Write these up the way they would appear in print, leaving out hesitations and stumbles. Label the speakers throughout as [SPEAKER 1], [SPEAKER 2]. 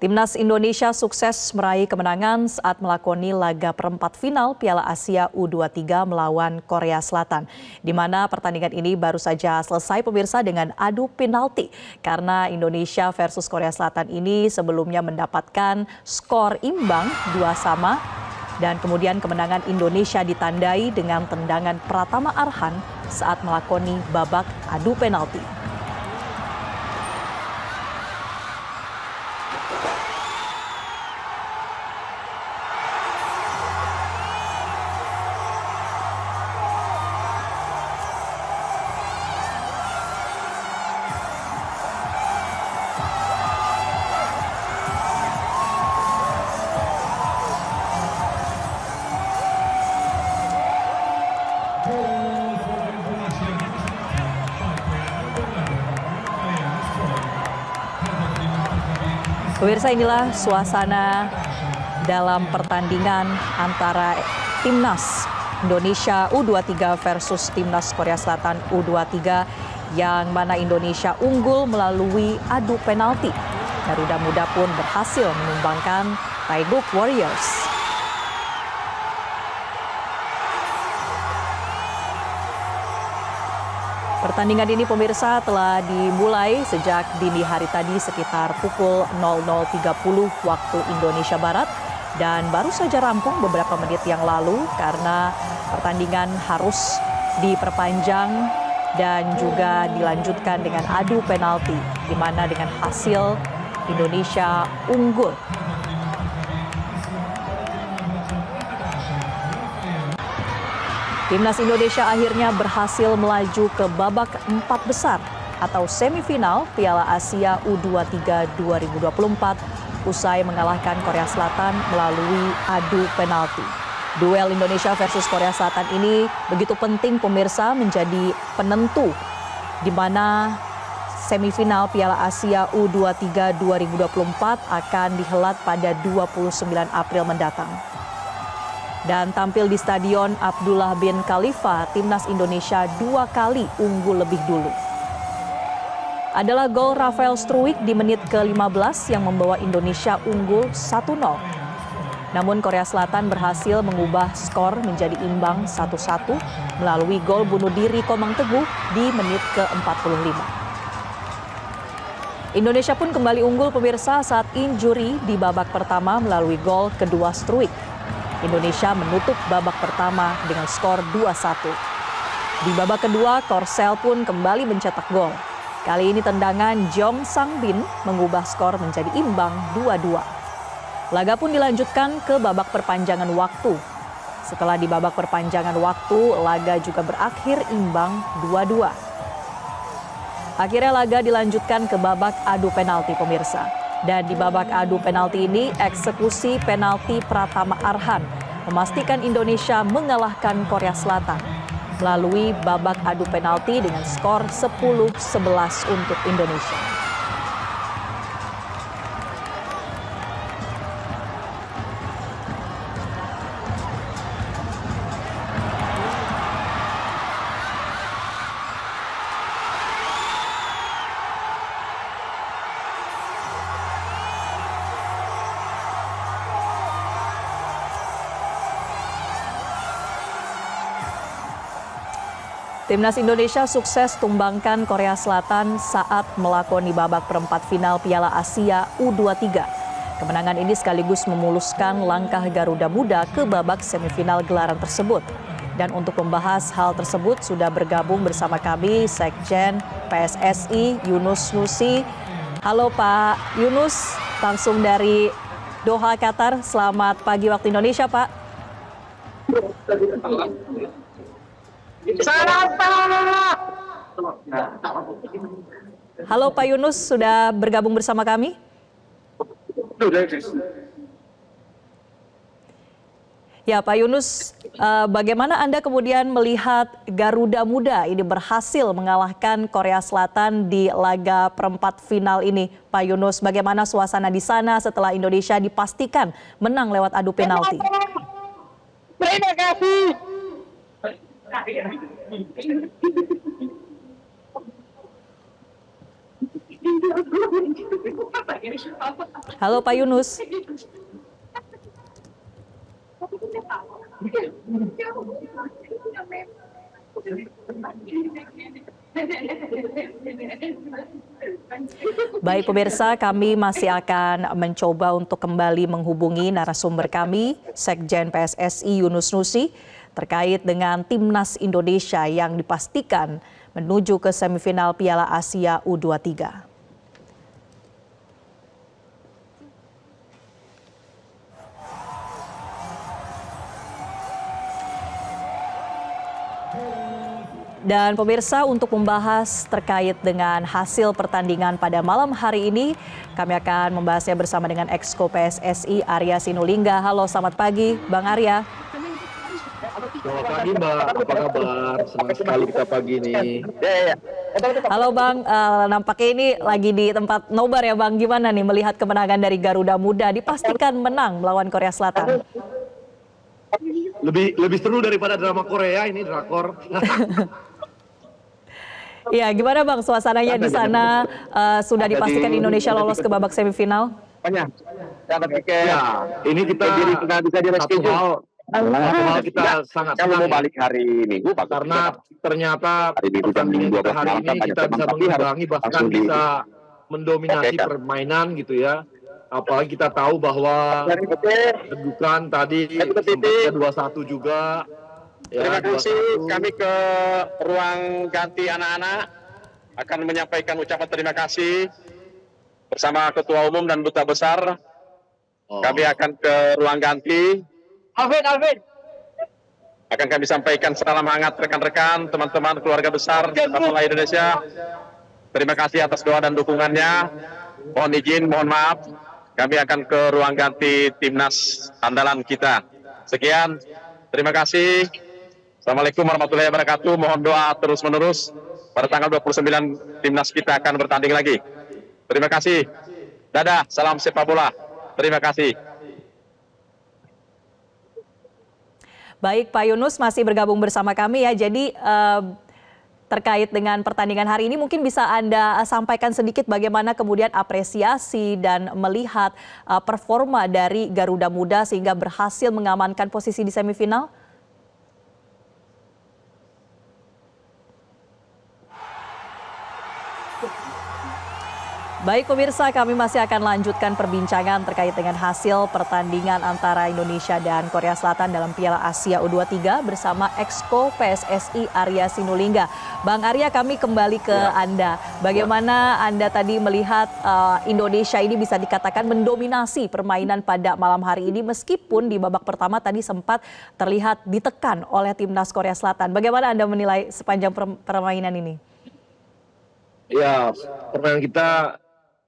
[SPEAKER 1] Timnas Indonesia sukses meraih kemenangan saat melakoni laga perempat final Piala Asia U23 melawan Korea Selatan. Di mana pertandingan ini baru saja selesai pemirsa dengan adu penalti. Karena Indonesia versus Korea Selatan ini sebelumnya mendapatkan skor imbang 2-2. Dan kemudian kemenangan Indonesia ditandai dengan tendangan Pratama Arhan saat melakoni babak adu penalti. Pemirsa, inilah suasana dalam pertandingan antara Timnas Indonesia U23 versus Timnas Korea Selatan U23 yang mana Indonesia unggul melalui adu penalti. Garuda Muda pun berhasil menumbangkan Taeguk Warriors. Pertandingan ini pemirsa telah dimulai sejak dini hari tadi sekitar pukul 00.30 waktu Indonesia Barat dan baru saja rampung beberapa menit yang lalu karena pertandingan harus diperpanjang dan juga dilanjutkan dengan adu penalti di mana dengan hasil Indonesia unggul. Timnas Indonesia akhirnya berhasil melaju ke babak 4 besar atau semifinal Piala Asia U23 2024 usai mengalahkan Korea Selatan melalui adu penalti. Duel Indonesia versus Korea Selatan ini begitu penting pemirsa, menjadi penentu di mana semifinal Piala Asia U23 2024 akan dihelat pada 29 April mendatang. Dan tampil di Stadion Abdullah bin Khalifa, Timnas Indonesia 2 kali unggul lebih dulu. Adalah gol Rafael Struwik di menit ke-15 yang membawa Indonesia unggul 1-0. Namun Korea Selatan berhasil mengubah skor menjadi imbang 1-1 melalui gol bunuh diri Komang Teguh di menit ke-45. Indonesia pun kembali unggul pemirsa saat injury di babak pertama melalui gol kedua Struwik. Indonesia menutup babak pertama dengan skor 2-1. Di babak kedua, Korsel pun kembali mencetak gol. Kali ini tendangan Jong Sang-bin mengubah skor menjadi imbang 2-2. Laga pun dilanjutkan ke babak perpanjangan waktu. Setelah di babak perpanjangan waktu, laga juga berakhir imbang 2-2. Akhirnya laga dilanjutkan ke babak adu penalti pemirsa. Dan di babak adu penalti ini, eksekusi penalti Pratama Arhan memastikan Indonesia mengalahkan Korea Selatan melalui babak adu penalti dengan skor 10-11 untuk Indonesia. Timnas Indonesia sukses tumbangkan Korea Selatan saat melakoni babak perempat final Piala Asia U23. Kemenangan ini sekaligus memuluskan langkah Garuda Muda ke babak semifinal gelaran tersebut. Dan untuk membahas hal tersebut sudah bergabung bersama kami Sekjen PSSI Yunus Nusi. Halo Pak Yunus, langsung dari Doha, Qatar. Selamat pagi waktu Indonesia, Pak. Halo Pak Yunus, sudah bergabung bersama kami? Ya Pak Yunus, bagaimana Anda kemudian melihat Garuda Muda ini berhasil mengalahkan Korea Selatan di laga perempat final ini? Pak Yunus, bagaimana suasana di sana setelah Indonesia dipastikan menang lewat adu penalti?
[SPEAKER 2] Terima kasih.
[SPEAKER 1] Halo Pak Yunus. Baik pemirsa, kami masih akan mencoba untuk kembali menghubungi narasumber kami, Sekjen PSSI Yunus Nusi, terkait dengan Timnas Indonesia yang dipastikan menuju ke semifinal Piala Asia U23. Dan pemirsa, untuk membahas terkait dengan hasil pertandingan pada malam hari ini, kami akan membahasnya bersama dengan Exco PSSI Arya Sinulinga. Halo, selamat pagi Bang Arya.
[SPEAKER 3] Selamat pagi Mbak, apa kabar? Senang sekali kita pagi ini.
[SPEAKER 1] Halo Bang, nampaknya ini lagi di tempat nobar ya Bang. Gimana nih melihat kemenangan dari Garuda Muda? Dipastikan menang melawan Korea Selatan.
[SPEAKER 3] Lebih seru daripada drama Korea ini, drakor.
[SPEAKER 1] Ya, gimana Bang suasananya di sana? Sudah dipastikan Indonesia lolos ke babak semifinal?
[SPEAKER 3] Ya, ini kita satu hal kita sangat senang balik hari Minggu karena ternyata pertandingan kita hari ini kita bisa mengimbangi bahkan bisa mendominasi permainan gitu ya. Apalagi kita tahu bahwa kedudukan tadi sempatnya 2-1 juga.
[SPEAKER 4] Terima kasih, kami ke ruang ganti anak-anak akan menyampaikan ucapan terima kasih bersama Ketua Umum dan Duta Besar. Kami akan ke ruang ganti. Alvin. Akan kami sampaikan salam hangat rekan-rekan, teman-teman, keluarga besar sepak bola Indonesia. Terima kasih atas doa dan dukungannya. Mohon izin, mohon maaf. Kami akan ke ruang ganti timnas andalan kita. Sekian, terima kasih. Assalamualaikum warahmatullahi wabarakatuh. Mohon doa terus-menerus. Pada tanggal 29 timnas kita akan bertanding lagi. Terima kasih. Dadah, salam sepak bola. Terima kasih.
[SPEAKER 1] Baik, Pak Yunus masih bergabung bersama kami ya. Jadi terkait dengan pertandingan hari ini mungkin bisa Anda sampaikan sedikit bagaimana kemudian apresiasi dan melihat performa dari Garuda Muda sehingga berhasil mengamankan posisi di semifinal? Baik pemirsa, kami masih akan lanjutkan perbincangan terkait dengan hasil pertandingan antara Indonesia dan Korea Selatan dalam Piala Asia U23 bersama Exco PSSI Arya Sinulinga. Bang Arya, kami kembali ke Anda. Bagaimana Anda tadi melihat Indonesia ini bisa dikatakan mendominasi permainan pada malam hari ini meskipun di babak pertama tadi sempat terlihat ditekan oleh timnas Korea Selatan. Bagaimana Anda menilai sepanjang permainan ini?
[SPEAKER 3] Ya, permainan kita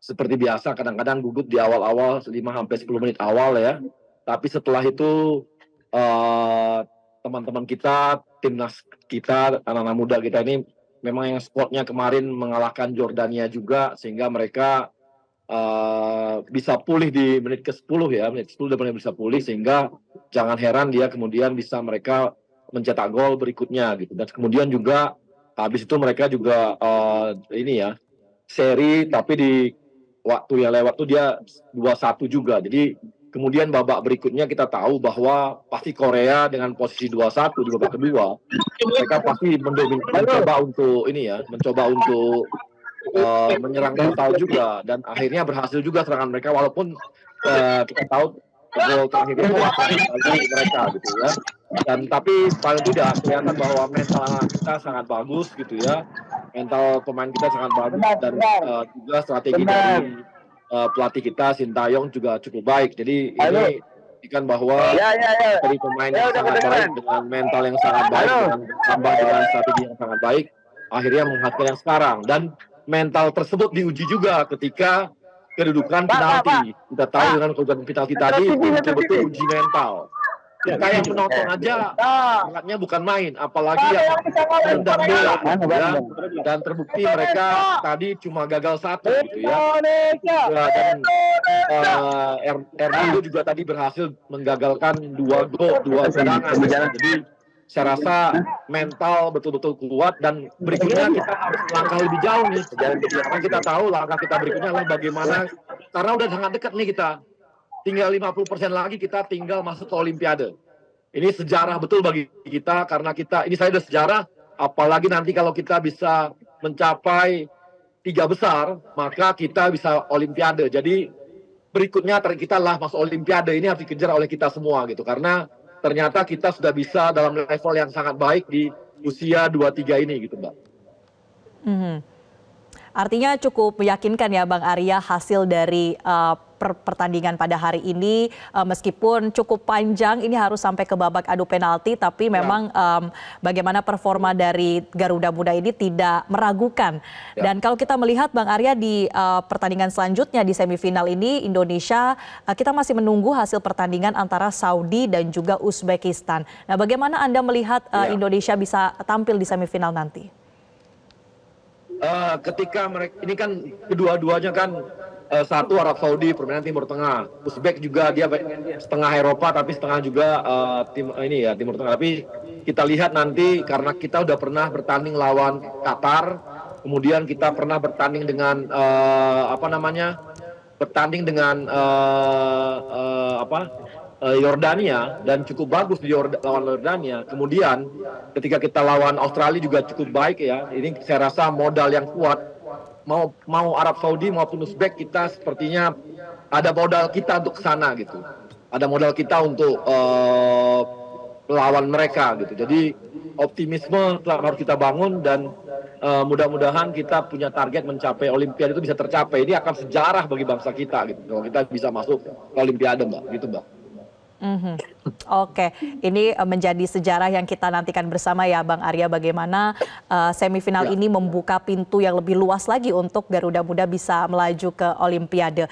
[SPEAKER 3] seperti biasa kadang-kadang gugup di awal-awal 5-10 menit awal ya. Tapi setelah itu teman-teman kita, timnas kita, anak-anak muda kita ini memang yang squadnya kemarin mengalahkan Jordania juga sehingga mereka bisa pulih di menit ke-10 ya. Menit 10 udah bisa pulih sehingga jangan heran dia kemudian bisa mereka mencetak gol berikutnya gitu. Dan kemudian juga habis itu mereka juga seri tapi di waktu yang lewat tuh dia 2-1 juga. Jadi kemudian babak berikutnya kita tahu bahwa pasti Korea dengan posisi 2-1 di babak kedua mereka pasti mencoba untuk menyerang total juga dan akhirnya berhasil juga serangan mereka walaupun kita tahu gol terakhirnya bagi mereka gitu ya. Dan tapi paling tidak kelihatan bahwa mental anak kita sangat bagus gitu ya. Mental pemain kita sangat bagus dan juga strategi dari pelatih kita Sintayong juga cukup baik. Jadi ini ikan bahwa dari pemain yang sangat baik dengan mental yang sangat baik dan tambah dengan strategi yang sangat baik akhirnya menghasilkan yang sekarang dan mental tersebut diuji juga ketika kedudukan penalti. Kita tahu dengan kedudukan penalti tadi betul-betul uji mental. Kita yang menonton aja sangatnya bukan main, apalagi yang tendang bola ya. Dan terbukti mereka tadi cuma gagal 1 gitu ya. Dan Hernando juga tadi berhasil menggagalkan 2 gol, 2 serangan. Jadi saya rasa mental betul-betul kuat dan berikutnya kita harus langkah lebih jauh nih. Karena kita tahu langkah kita berikutnya adalah bagaimana, karena udah sangat dekat nih kita. Tinggal 50% lagi kita tinggal masuk ke Olimpiade. Ini sejarah betul bagi kita karena ini saya udah sejarah, apalagi nanti kalau kita bisa mencapai 3 besar, maka kita bisa Olimpiade. Jadi berikutnya kita lah masuk Olimpiade, ini harus dikejar oleh kita semua gitu. Karena ternyata kita sudah bisa dalam level yang sangat baik di usia 23 ini gitu Mbak.
[SPEAKER 1] Artinya cukup meyakinkan ya Bang Arya hasil dari pertandingan pada hari ini, meskipun cukup panjang ini harus sampai ke babak adu penalti, tapi memang bagaimana performa dari Garuda Muda ini tidak meragukan. Dan kalau kita melihat Bang Arya di pertandingan selanjutnya di semifinal ini Indonesia, kita masih menunggu hasil pertandingan antara Saudi dan juga Uzbekistan. Nah, bagaimana Anda melihat Indonesia bisa tampil di semifinal nanti?
[SPEAKER 3] Ketika mereka ini kan kedua-duanya kan satu Arab Saudi permainan Timur Tengah, Uzbek juga dia setengah Eropa tapi setengah juga Timur Tengah. Tapi kita lihat nanti karena kita udah pernah bertanding lawan Qatar, kemudian kita pernah bertanding dengan Yordania dan cukup bagus di lawan Yordania. Kemudian ketika kita lawan Australia juga cukup baik ya. Ini saya rasa modal yang kuat. Mau Arab Saudi maupun Uzbek, kita sepertinya ada modal kita untuk kesana gitu. Ada modal kita untuk melawan mereka gitu. Jadi optimisme harus kita bangun dan mudah-mudahan kita punya target mencapai Olimpiade itu bisa tercapai. Ini akan sejarah bagi bangsa kita gitu. Kalau kita bisa masuk ke Olimpiade Mbak, gitu Mbak.
[SPEAKER 1] Oke, ini menjadi sejarah yang kita nantikan bersama ya Bang Arya, bagaimana semifinal ini membuka pintu yang lebih luas lagi untuk Garuda Muda bisa melaju ke Olimpiade.